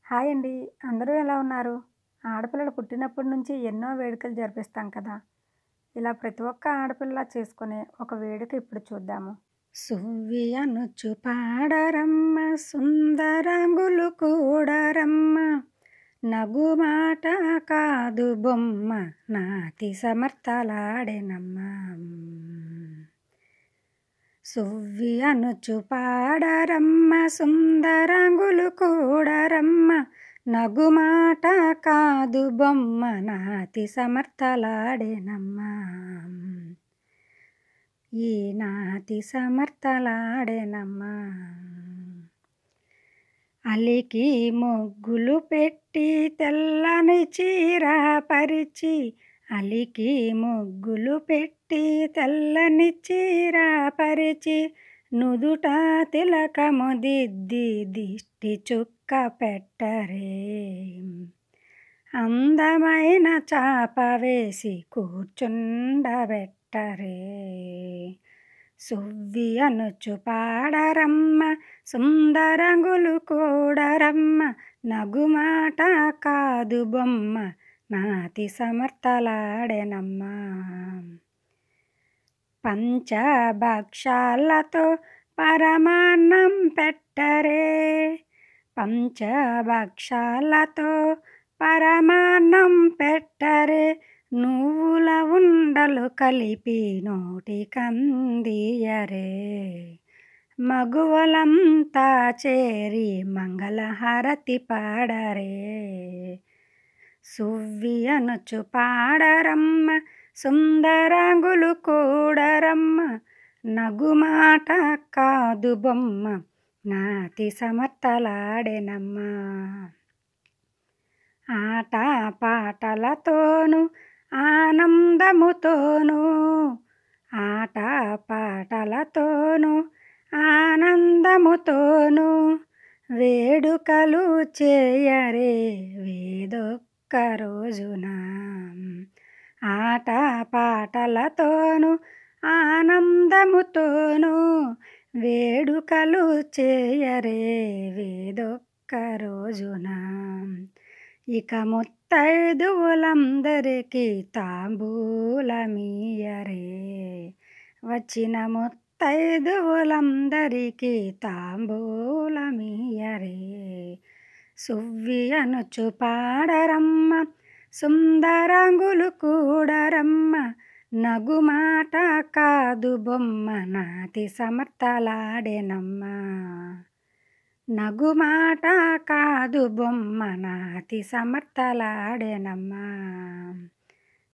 Hi అండి. అందరూ ఎలా ఉన్నారు? ఆడపిల్లలు పుట్టినప్పటి నుంచి ఎన్నో వేడుకలు జరిపిస్తాం కదా! ఇలా ప్రతి ఒక్క ఆడపిల్ల చేసుకునే ఒక వేడుక ఇప్పుడు చూద్దాము. సువ్వి అనుచు పాడరమ్మ సుందరంగులు కూడరమ్మ నగుమాట కాదు బొమ్మ నాతి సమర్థలాడెనమ్మ. సువ్వి అనుచు పాడరమ్మ సుందరంగులు కూడరమ్మ నగుమాట కాదు బొమ్మ నాతి సమర్థలాడెనమ్మ. ఈ నాతి సమర్థలాడెనమ్మ. అలికి ముగ్గులు పెట్టి తెల్లని చీర పరిచి అలికి ముగ్గులు పెట్టి తెల్లని చీర పరిచి నుదుట తిలకము దిద్ది దిష్టి చుక్క పెట్టరే. అందమైన చాప వేసి కూర్చుండబెట్టరే. సువ్వి అనుచు పాడరమ్మ సుందరంగులు కూడరమ్మ నగుమాట కాదు బొమ్మ నాతి సమర్థలాడెనమ్మ. పంచభక్షాలతో పరమాన్నం పెట్టరే. పంచభక్షాలతో పరమాన్నం పెట్టరే. నువ్వుల ఉండలు కలిపి నోటికందియరే. మగువలంతా చేరి మంగళహారతి పాడరే. సువ్వి అనుచు పాడరమ్మ సుందరంగులు కూడరమ్మ నగుమాట కాదు బొమ్మ నాతి సమర్థలాడెనమ్మ. ఆట పాటలతోను ఆనందముతోను ఆట పాటలతోను ఆనందముతోను వేడుకలు చేయరే వేదొక్క రోజున. ఆట పాటలతోను ఆనందముతోను వేడుకలు చేయరే వేదొక్క రోజున. ఇక ముత్తైదువులందరికీ తాంబూలమీయరే. వచ్చిన ముత్తైదువులందరికీ తాంబూలమీయరే. సువ్వి అనుచు పాడరమ్మ సుందరంగులు కూడరమ్మ నగుమాట కాదు బొమ్మ నాతి సమర్థలాడెనమ్మ. నగుమాట కాదు బొమ్మ నాతి సమర్థలాడెనమ్మ.